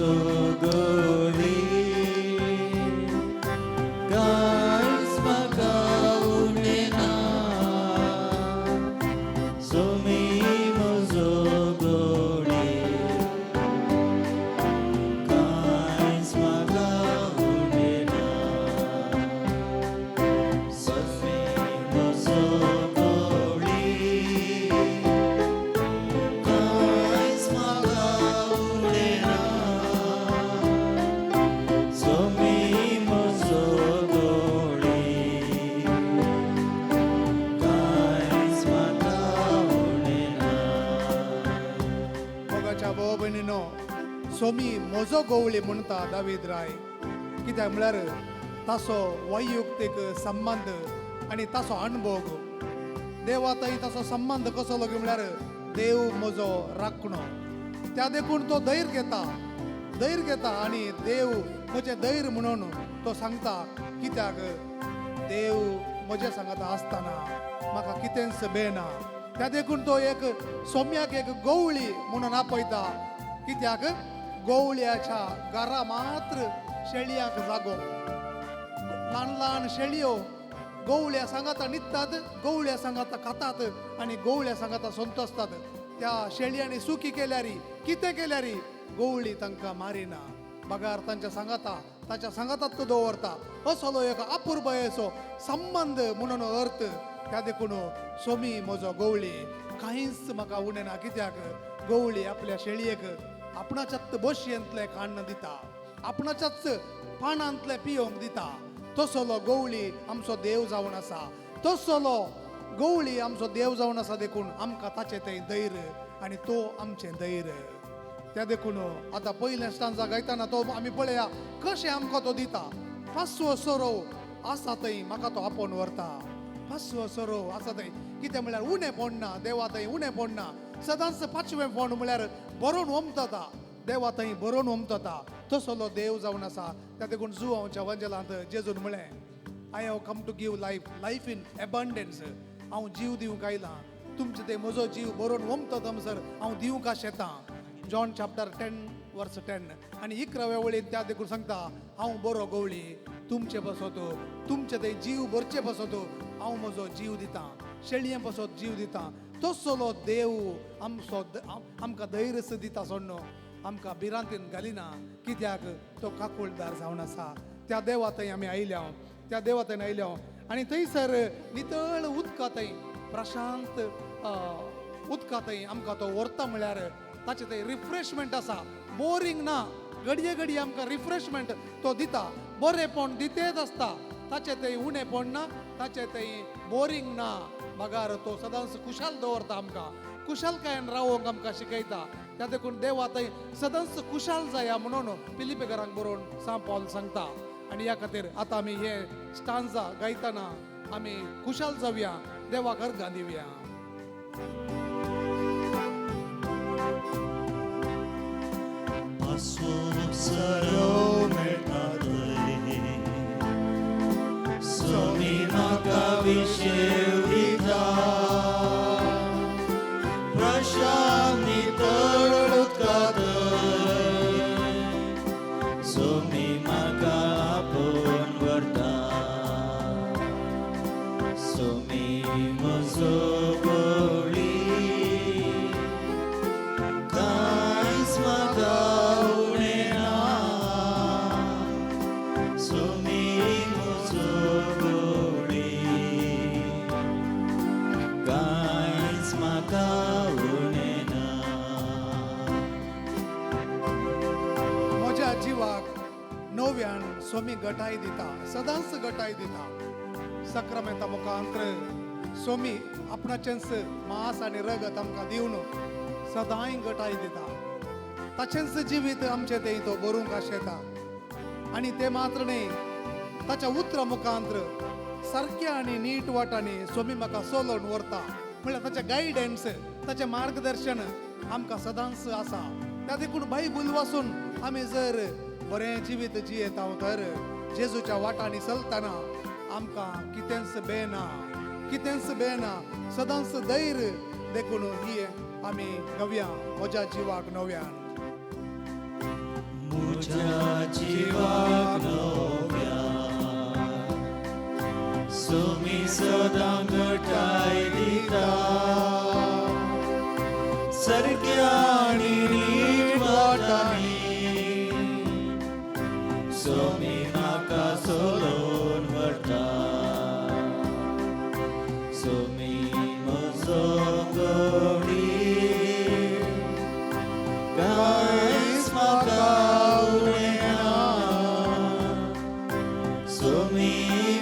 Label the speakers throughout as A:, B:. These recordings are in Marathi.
A: मोजोगोळी कांयच म्हाका उरलेना सोमी मोजोगोळी कांयच म्हाका उरलेना सोमी मोजोगोळी कांयच म्हाका उरलेना सोमी मोजोगोळी कांयच म्हाका उरलेना.
B: मोगाच्या भाव भयणीनो, सोमी म्हजो गोवळी म्हणटा दावीद राय. कित्याक म्हळ्यार ताचो वैयक्तीक संबंध आनी ताचो अणभव. देवातय ताचो संबंध कसो गे म्हळ्यार देव म्हजो राखणो. त्या देखून तो धैर्य घेता आनी देव म्हजें धैर्य म्हणून तो सांगता. कित्याक देव म्हजे सांगता आसतना म्हाका कितेंच भेना. त्या देखून तो एक सोम्याक एक गवळी म्हणून आपयता. कित्याक गवळ्याच्या घरा मात्र शेळयांक जागो. ल्हान ल्हान शेळयो गवळ्या सांगाता न्हिदतात, गवळ्या सांगाता खातात आनी गवळ्या सांगाता संतोसतात. त्या शेळयांनी सुखी केल्यारी कितें केल्यारी गवळी तांकां मारिना. बगार तांच्या सांगातात तो दवरता. असलो एक अपुर्बयेचो संबंध म्हणून अर्थ. त्या देखून सोमी म्हजो गवळी कांयच म्हाका उणेना. कित्याक गवळी आपल्या शेळयेक आपणाच्याच बशयेंतले खाण दिता, आपणाच्याच पानांतले पियोंक दिता. तसलो गवळी आमचो देव जावन आसा. तसलो गवळी आमचो देव जावन आसा. देखून आमकां ताचें तें धैर्य आनी तो आमचें धैर्य. त्या देखून आतां पयलें स्टांजा गायतना तो आमी पळया कशें आमकां तो दिता. पांचवो सोरो आसा थंय म्हाका तो आपोवन व्हरता. पांचवो सोरो आसा थंय कितें म्हळ्यार उणें पडना. देवा थंय उणें पडना. सदांच पांचवें फोंड म्हळ्यार बरोवन वमतता. देवा थंय बरोवन वमतता. तसलो देव जावन आसा. त्या देखून जुवांच्या वंजलांत जेजून म्हळें, I have come to give life in abundance. हांव जीव दिवंक आयलां. तुमचे ते म्हजो जीव बरोवन वमतत थंयसर हांव दिवंक शेतां. John chapter 10:10. आनी 11व्या वळीन त्या देखून सांगता, हांव बरो गवळी तुमचे बसत, तुमचे ते जीव भरचे बसत हांव म्हजो जीव दितां. शेळये बसत जीव दितां. तसलो देव आमकां धैर्य दिता. सोडनो आमकां भिरांतीन घालिना. कित्याक तो काकूळदार जावन आसा. त्या देवा थंय आमी आयल्या. त्या देवा थंय आयल्या आनी थंयसर नितळ उदका थंय प्रशांत उदका थंय आमकां तो व्हरता. म्हळ्यार ताचे थंय रिफ्रेशमेंट आसा. बोरींग ना. घडये आमकां रिफ्रेशमेंट तो दिता. बरेपण दितेच आसता. ताचे थंय उणें पडना. ताचे थंय बोरींग ना. बगार तो सदांच खुशाल दवरता. आमकां खुशालकायेन रावोंक आमकां शिकयता. त्या देखून देवा थंय सदांच खुशाल जाया म्हणून फिलिपिकारांक बरोवन सा पॉल सांगता. आनी ह्या खातीर आतां आमी हे स्टांजा गायतना आमी खुशाल जावया, देवाक अर्घां दिवया.
A: सरो मेळटा थंय सोमी म्हाका विशेव दिता. प्रशांत नितळ उदका थंय सोमी म्हाका आपोवन व्हरता. सोमी म्हजो गवळी कांयच म्हाका उरलेना. सोमी म्हजो गवळी कांयच म्हाका उरलेना.
B: म्हज्या जिवाक नव्यान सोमी घटाय दिता. सदांच घटाय दिता. सक्रामेंता मुखांतर सोमी आपणाचेंच मांस आनी रगत आमकां दिवन सदांय घटाय दिता. ताचेंच जिवीत आमचें तें तो बरोवंक आशेता. आनी ते मात्र न्ही, ताच्या उतरा मुखांतर सारक्या आनी नीट वाटांनी सोमी म्हाका चलोवन व्हरता. म्हळ्यार ताचें गायडन्स, ताचें मार्गदर्शन आमकां सदांच आसा. त्या देखून बायबल वाचून आमी जर बरें जिवीत जियेता तर जेजूच्या वाटांनी चलतना आमकां कितेंच भेना. सदांच धैर्य देखून ही आमी नव्या म्हज्या जिवाक नव्यान.
A: म्हज्या जिवाक नव्या सोमी सदां घटाय दिता सारक्या आनी नीट वाटांनी सोमी म्हाका सोलोन व्हरता सोमी म्हजो गवडी कांयच म्हाका उरना सोमी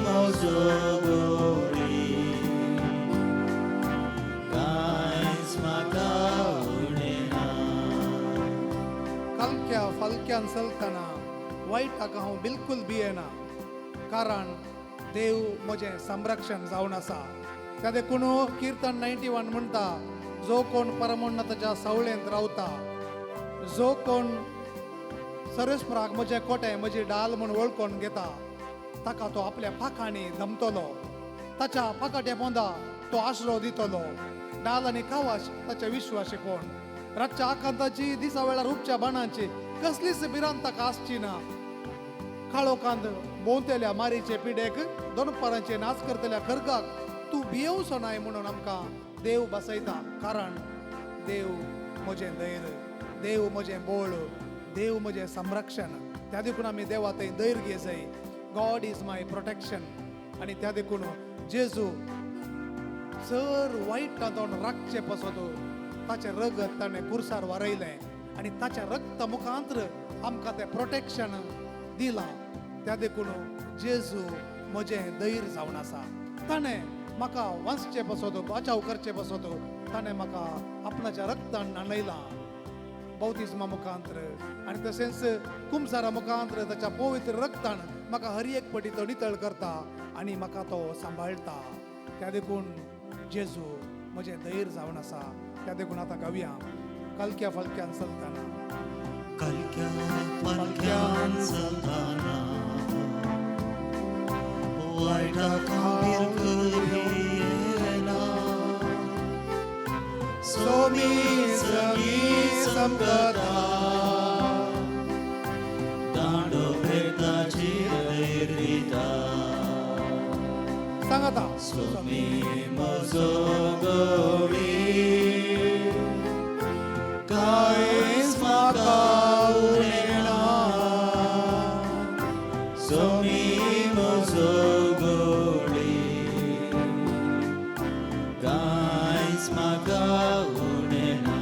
A: म्हजो गवडी कांयच म्हाका उरना
B: कलक्या फलक्यान चलतना वायटाक हांव बिलकुल भियेना कारण देव म्हजें संरक्षण जावन आसा त्या देखून कीर्तन 91 म्हणटा जो कोण परमोन्नताच्या सावळेंत रावता जो कोण सर्वेस्पराक म्हजें कोटें म्हजी डाल म्हूण वळखून घेता ताका तो आपल्या पाखांनी धमतलो ताच्या पाकाट्या पोंदा तो आश्रो दितलो डाल आनी कावाश ताच्या विश्वासी कोण रातच्या आकांताची दिसा वेळार उपच्या बाणांची कसलीच भिरांत ताका आसची ना काळोखांत भोंवतेल्या मारीचे पिडेक दोनपारांचे नाच करतल्या खरगाक तूं भियेवचो नाय म्हणून आमकां देव बसयता कारण देव म्हजें धैर्य देव म्हजें बोळ देव म्हजें संरक्षण त्या देखून आमी देवा थंय धैर्य घे जाय गॉड इज माय प्रोटेक्शन आनी त्या देखून जेजू चर वायट तातून राखचे पसत ताचें रगत ताणें कुर्सार वारयलें आनी ताच्या रक्त मुखांत्र आमकां तें प्रोटेक्शन दिलां त्या देखून जेजू म्हजें धैर्य जावन आसा ताणें म्हाका वाचचे पसत बचाव करचे पसत ताणें म्हाका आपणाच्या रक्तान न्हाणयलां बौतिस्मा मुखांत्र आनी तशेंच कुमसारा मुखांत्र ताच्या पवित्र रक्तान म्हाका हर एक पटी तो नितळ करता आनी म्हाका तो सांबाळटा त्या देखून जेजू म्हजें धैर्य जावन आसा त्या देखून आतां गावया कलक्या फलक्यान चलतना
A: कलक्या फलक्यान चलतना वायटाक हांव भियेना सोमी सगी समकता दांडो भेटाची धैर्य दिता
B: सांगाता
A: सोमी म्हजो गवडी कांयच म्हाका उरना सोमी म्हजो गवडी कांयच म्हाका उरना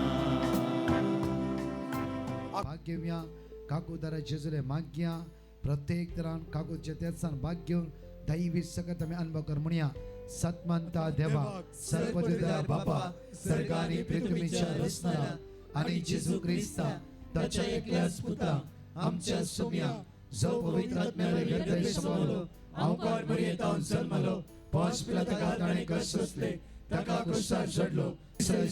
C: भाग्यव्या काकू दरा जेजुले माग्या प्रत्येक तरान काकू जेतेसान भाग्य दैवी सकत आमी अनुभव कर म्हणया सतमंता देवा सर्वपिता बापा सर्गानी पृथ्वीच्या रचनाला आणि जेजू ख्रिस्ता ताच्या एकल्याच पुता आमच्या सोम्या जो पवित्र आत्म्याने हृदय समावलो अवकाळ मर्यादान जन्मलो पांच पिला ताका ताणे कष्ट सोसले ताका क्रुसार चढलो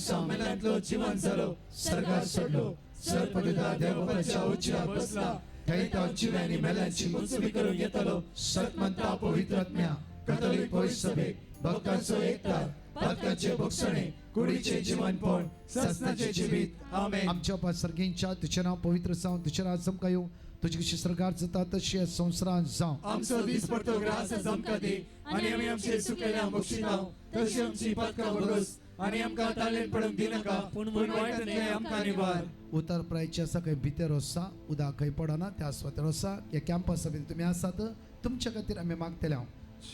C: सामेलांतलो जीवन जालो सर्गार चढलो सर्वपिता देवाच्या उच्चार बसला थंय जिव्यांनी मेल्यांची मुक्ती करून येतलो सतमंता पवित्र आत्म्या कथोलिक पवित्र सभेक भक्तांचो एकता पातकाचे भक्षणे कुडीचे जीवनपण ससनाचे जिवीत आमेन आमच्या पासर्गींच्या तुझे नाव पवित्र जावन तुझे राज चमकायो तुझी कशी सरकार जाता तशी संवसारांत जावं
D: आमचो दीस पडतो ग्रास चमका दी आनी आमी आमचे सुकयल्या मोक्षितांव तशी आमची पातकां भरोस आनी आमकां ताळेन पडूंक दिनाका पूण वायट न्याय आमकां निवार
C: उतर प्रायचे आसा खंय भितर आसा उदा खंय पडना त्या स्वातर आसा ह्या कॅम्पस सभेन तुमी आसात तुमच्या खातीर आमी मागतले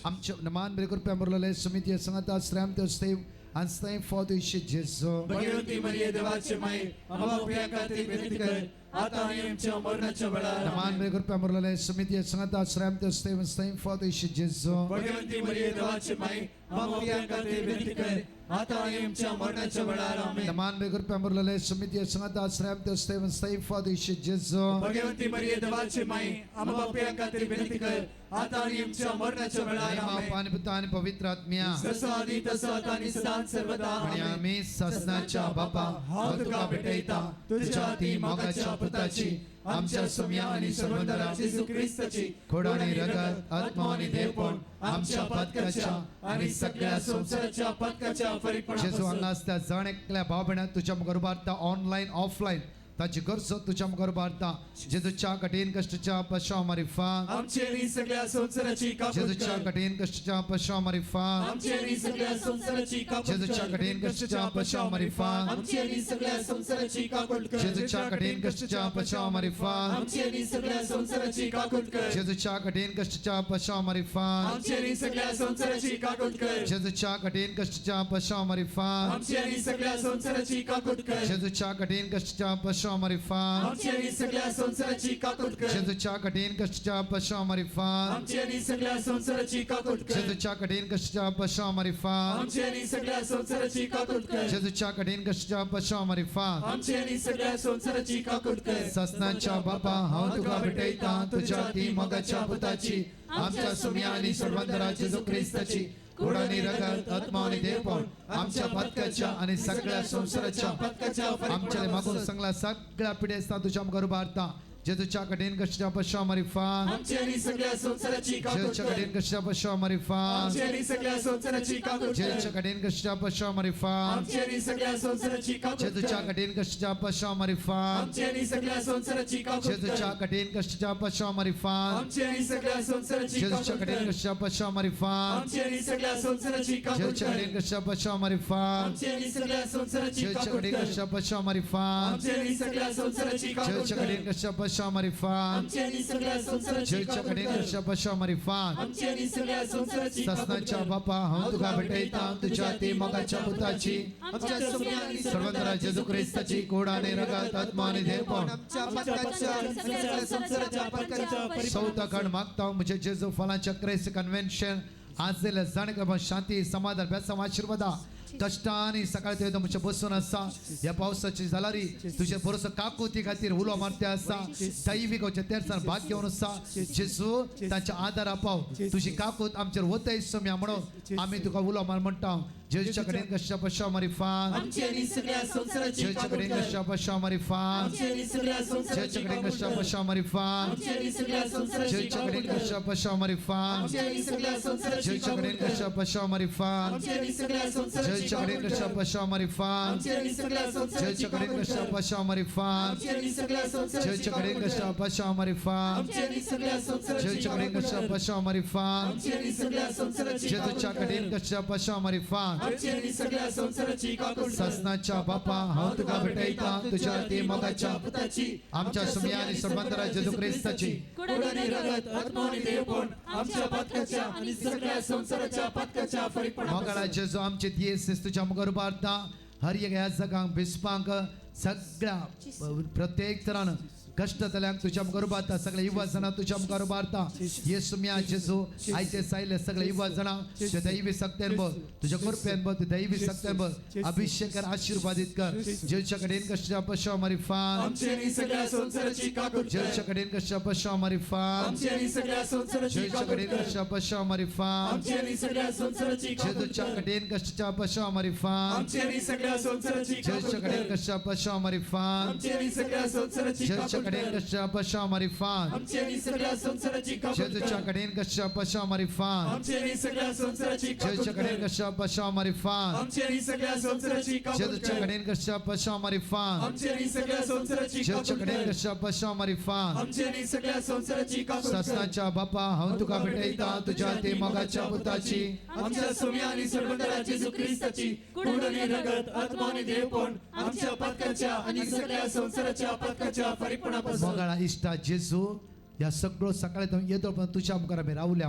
C: आमचे नमान बरे करपी आमरलेले समिती सांगता श्रेम ते स्तेव and thank for the Jesus.
D: Bhagwanti मरिये देवाचे माई आम्हा प्रिया खातीर विनंती कर आता आनी आमच्या मरणाच्या वेळार
C: नमान बरे करपी आमरलेले समिती सांगता श्रेम ते स्तेव and thank for the Jesus.
D: Bhagwanti मरिये देवाचे माई आम्हा प्रिया खातीर विनंती कर आता आनी आमच्या मरणाच्या वेळार आमेन.
C: नमान बरे करपी आमरलेले समिती सांगता श्रेम ते स्तेव and thank for the Jesus.
D: Bhagwanti मरिये देवाचे माई आम्हा प्रिया खातीर विनंती कर आता आनी आमच्या मरणाच्या वेळार आमेन.
C: पाणी पिता आणि पवित्र आत्म्या
D: जसो आदी तसो आता आनी सदां सर्वदा
C: आणि
D: आमेन.
C: आम्ही ससनाच्या बापा
D: हांव तुका भेटयता तुझ्या ती मोगाच्या पुताची आमच्या सोम्या आणि सर्वंतरा जेजू ख्रिस्ताची खोड आणि रगत आत्मा आणि देवपण आमच्या पदकाच्या आणि सगळ्या संसाराच्या पदकाच्या
C: जेजू
D: फरीकपणापासून
C: हांगा असता जण एकल्या भाव भयणां तुझ्या गरबार ऑनलाईन ऑफलाईन ताची गरजो तुझ्या मुखार उबारता जेजूच्या कठीण कष्टाच्या पश्चाव मारिफात
D: आमचेरी सगळ्या संसाराची काकूट
C: जेजूच्या
D: कर
C: कठीण कष्टाच्या पश्चाव मारिफात
D: आमचेरी सगळ्या संसाराची काकूट
C: जेजूच्या
D: कर
C: कठीण कष्टाच्या पश्चाव मारिफात
D: आमचेरी सगळ्या संसाराची काकूट कर
C: जेजूच्या कठीण कष्टाच्या पश्चाव मारिफात
D: आमचेरी सगळ्या संसाराची काकूट कर
C: जेजूच्या कठीण कष्टाच्या पश्चाव मारिफात
D: आमचेरी सगळ्या संसाराची काकूट कर
C: जेजूच्या कठीण कष्टाच्या पश्चाव मारिफात
D: आमचेरी सगळ्या संसाराची काकूट कर
C: जेजूच्या कठीण कष्टाच्या पश्चाव मारिफात
D: आमचेरी सगळ्या संसाराची काकूट कर
C: जेजूच्या कठीण कष्टाच्या पश्चाव मारिफात
D: आमचेरी सगळ्या संसाराची काकूट कर
C: जेजूच्या कठीण कष्टाच्या पश्चाव मारिफात
D: आमचेरी सगळ्या संसाराची काकूट कर
C: जेजूच्या कठीण कष्टाच्या पश्चाव मारिफात
D: आमचेरी सगळ्या संसाराची काकूट कर
C: ससनाच्या बापा हांव तुका भेटयता तुझ्या ती मोगाच्या पुताची आमच्या सुम्या आणि सर्वंतरा जेजू क्रिस्ताची कुडानी रगत आत्मा आणि देवपण आमच्या पत्काच्या आणि सगळ्या संसाराच्या आमच्या मागून सगळ्या सगळ्या पिढ्या तुझ्या मुखार उबारता जेजूच्या कठीण कष्टाच्या पश्चाव मारिफात
D: आमचेरी सगळ्या संसाराची काकूट
C: जेजूच्या
D: कर
C: कठीण कष्टाच्या पश्चाव मारिफात
D: आमचेरी सगळ्या संसाराची काकूट कर
C: जेजूच्या कठीण कष्टाच्या पश्चाव मारिफात
D: आमचेरी सगळ्या संसाराची काकूट
C: जेजूच्या
D: कर
C: कठीण कष्टाच्या पश्चाव मारिफात
D: आमचेरी सगळ्या संसाराची काकूट
C: जेजूच्या
D: कर
C: कठीण कष्टाच्या पश्चाव मारिफात
D: आमचेरी सगळ्या संसाराची
C: जेजूच्या
D: काकूट
C: कठीण
D: कर
C: कष्टाच्या पश्चाव मारिफात
D: आमचेरी सगळ्या संसाराची काकूट
C: जेजूच्या
D: कर
C: कठीण कष्टाच्या पश्चाव मारिफात
D: आमचेरी सगळ्या संसाराची
C: जेजूच्या
D: काकूट
C: कठीण
D: कर
C: कष्टाच्या पश्चाव मारिफात
D: आमचेरी सगळ्या संसाराची काकूट
C: जेजूच्या
D: कर
C: कठीण कष्टाच्या पश्चाव मारिफात
D: आमचेरी सगळ्या संसाराची
C: जेजूच्या
D: काकूट
C: कठीण
D: कर
C: कष्टाच्या पश्चाव मारिफात
D: आमचेरी सगळ्या संसाराची काकूट
C: ससनाच्या
D: कर
C: बापा हांव तुका भेटयता तुझ्या ती मोगाच्या पुताची
D: आमच्या सुम्या आणि
C: सर्वंतरा जेजू क्रिस्ताची कोड आणि रगत आत्मा आणि देवपण
D: सगळ्या संसाराच्या पत्काच्या
C: चौथा खंड मागता म्हणजे जेजू फलांच्या क्राइस्ट कन्व्हेन्शन आज दिल्या जाणकर शांती समाधान बेसम आशीर्वादा कष्टाने सकाळी ते म्हणजे बसून असा या पावसाची जालारी तुझे बरोस काकुती खातीर उलो मारते असा दैविक तेरसान भाग घेऊन असा जेजू तांच्या आदार आपाव तुझी काकूत आमचेर वतय सम्या म्हणून आम्ही तुका उलो मार म्हणटा जेजूच्या कडेन कशा पश्चाव मारिफात
D: आमचेरी सगळ्या संसाराची
C: जेजूच्या
D: काकूट
C: कडेन
D: कर
C: कशा पश्चाव मारिफात
D: आमचेरी सगळ्या संसाराची
C: जेजूच्या कडेन
D: काकूट
C: कशा
D: कर
C: पश्चाव मारिफात
D: आमचेरी सगळ्या संसाराची
C: जेजूच्या
D: काकूट
C: कडेन
D: कर
C: कशा पश्चाव मारिफात
D: आमचेरी सगळ्या संसाराची
C: जेजूच्या कडेन
D: काकूट
C: कशा
D: कर
C: पश्चाव मारिफात
D: आमचेरी सगळ्या संसाराची
C: जेजूच्या कडेन
D: काकूट
C: कशा
D: कर
C: पश्चाव मारिफात
D: आमचेरी सगळ्या संसाराची
C: जेजूच्या कडेन
D: काकूट
C: कशा
D: कर
C: पश्चाव मारिफात
D: आमचेरी सगळ्या संसाराची
C: जेजूच्या कडेन
D: काकूट
C: कशा
D: कर
C: पश्चाव मारिफात
D: आमचेरी सगळ्या संसाराची
C: जेजूच्या कडेन
D: काकूट
C: कशा
D: कर
C: पश्चाव मारिफात
D: आमचेरी सगळ्या संसाराची
C: जेजूच्या
D: काकूट
C: कडेन
D: कर
C: कशा पश्चाव मारिफात
D: आमचेरी सगळ्या संसाराची काकूट कर
C: ससनाच्या बापा हांव तुका भेटयता तुझ्या ती मोगाच्या
D: पुताची
C: आमच्या सुम्या आणि सर्वंतरा जेजू क्रिस्ताची
D: कोडानी रगत आत्मा आणि देवपण आमच्या पत्काच्या आणि सगळ्या संसाराच्या पत्काच्या फरीकपणा
C: मोगाळा जेजू आमचे येस तुझ्या मुखार उबारता हर एक ह्या जगांक बिस्पांक सगळ्या प्रत्येक तरान कष्ट जाल्यांक तुझ्या मुखार उबारता सगळे युवा जाणां तुझ्या मुखार उबारता येसू म्या जेजू आयचे सायले सगळे युवा जाणां तुझ्या दैवी सक्त्यान बघ तुझ्या कृपेन बघ दैवी सक्त्यान बघ अभिषेक कर आशीर्वादित कर जेजूच्या कडेन कशा पश्चाव मारिफात
D: आमचेरी सगळ्या संसाराची काकूट कर
C: जेजूच्या कडेन कशा पश्चाव मारिफात
D: आमचेरी सगळ्या संसाराची
C: जेजूच्या
D: काकूट
C: कडेन
D: कर
C: कशा पश्चाव मारिफात
D: आमचेरी सगळ्या संसाराची काकूट
C: जेजूच्या
D: कर
C: कडेन कशा पश्चाव मारिफात
D: आमचेरी सगळ्या संसाराची काकूट
C: जेजूच्या कडेन
D: कर
C: कशा पश्चाव मारिफात
D: आमचेरी सगळ्या संसाराची
C: जेजूच्या
D: काकूट
C: कडेन
D: कर
C: कशा पश्चाव मारिफात
D: आमचेरी सगळ्या संसाराची काकूट
C: जेजूच्या
D: कर
C: कडेन कशा पश्चाव मारिफात
D: आमचेरी सगळ्या संसाराची काकूट
C: जेजूच्या कडेन
D: कर
C: कशा पश्चाव मारिफात
D: आमचेरी सगळ्या संसाराची काकूट
C: जेजूच्या
D: कर
C: कडेन कशा पश्चाव मारिफात
D: आमचेरी सगळ्या संसाराची
C: जेजूच्या
D: काकूट
C: कडेन
D: कर
C: कशा पश्चाव मारिफात
D: आमचेरी सगळ्या संसाराची काकूट कर
C: ससनाच्या बापा हांव तुका भेटयता तुझ्या ते मोगाच्या पुताची
D: आमच्या सोम्या आणि सर्वंतरा जेजू ख्रिस्ताची कुड आणि रगत आत्मा आणि देवपण आमच्या पत्काच्या आणि सगळ्या संसाराच्या पत्काच्या फरीकपणापासून
C: मोगाळा इश्टा जेजू ह्या सगळो सकाळी तो येतो पण तुझ्या मुखार आमी रावल्या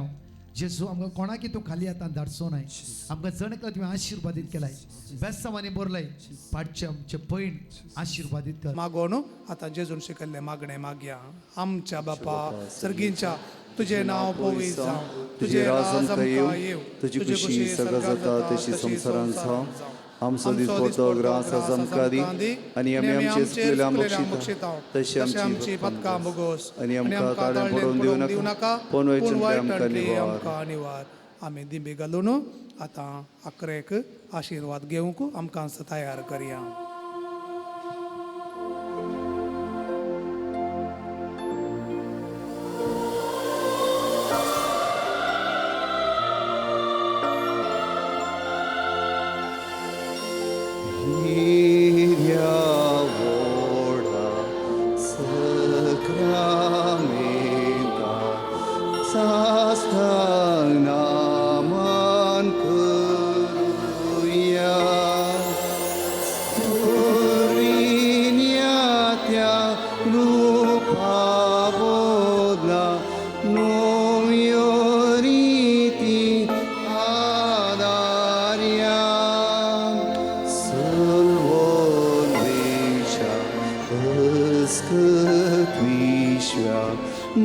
C: जेजू आमकां कोणाकी तूं खाली आतां धाडचो न्हय आमकां जणकला तुवें आशिर्वादीत केलाय बेस्तांवांनी बरलय पाडचे आमचे पैण आशिर्वादीत कर
B: मागोन आता जेजून शिकल्ले मागणे मागया आमच्या बापा सर्गींच्या तुझे नाव पवित्र जावं तुझे राज आमकां येव
E: तुझी खुशी सगळं जाता तशी संसारान जावं आमचो दिसपडतो ग्रास आमकां दी आनी आमी आमचे चुकलेल्या बक्षिता तशी आमची
B: पदकां भोगोस
E: आनी आमकां ताळें पडोवन दिवं नाका पण वयचून आमकां निवार
B: आमकां निवार आमी दिबे घालून आतां अकरेक आशिर्वाद घेवंक आमकां तयार करया
E: Hirya voda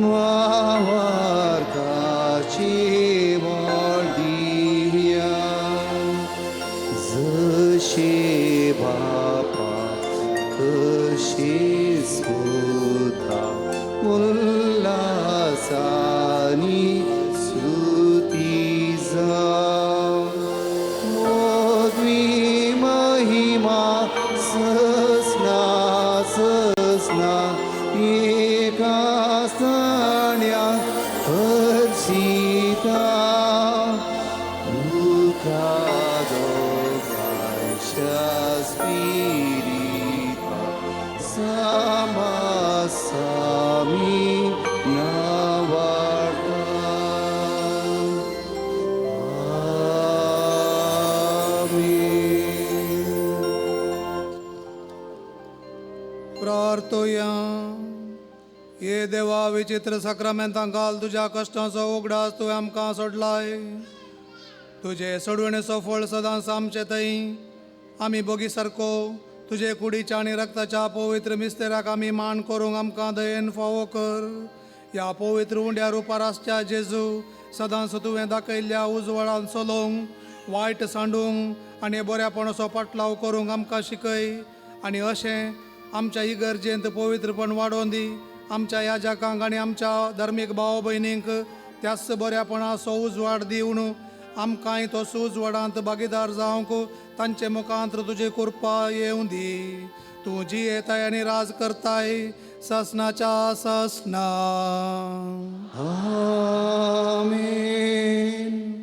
E: वावरताची दिव्या जशी बापा तशी सुद्धा उल्हासानी स्तुती जा मोदवी महिमा ससना ससना एका सण्या Harshita Spirita sama sami navarta Amen.
B: प्रार्थोया ये देवा विचित्र सक्रामेंतां घाल तुझ्या कष्टांचो उगडास तुवें आमकां सोडलाय तुझे सोडवणेचो फळ सदांच आमचे थंय आमी बोगी सारको तुझे कुडीच्या आनी रक्ताच्या पवित्र मिस्तेराक आमी मान करूंक आमकां दयेन फावो कर या पवित्र उंड्या रुपार आसच्या जेजू सदांच तुवें दाखयल्ल्या उजवाडान चलोवंक वायट सांडूंक आनी बऱ्यापणाचो पाटलाव करूंक आमकां शिकय आनी अशें आमच्या इगर्जेंत पवित्रपण वाडोवन दी आमच्या याजकांक आनी आमच्या धर्मीक भाव भयणींक त्याच बऱ्यापणाचो उजवाड दिवन आमकांय तो उजवाडांत भागीदार जावंक तांचे मुखांतर तुजी कृपा येवं दी तूं जी येताय आनी राज करताय ससनाच्या ससना
E: Amen.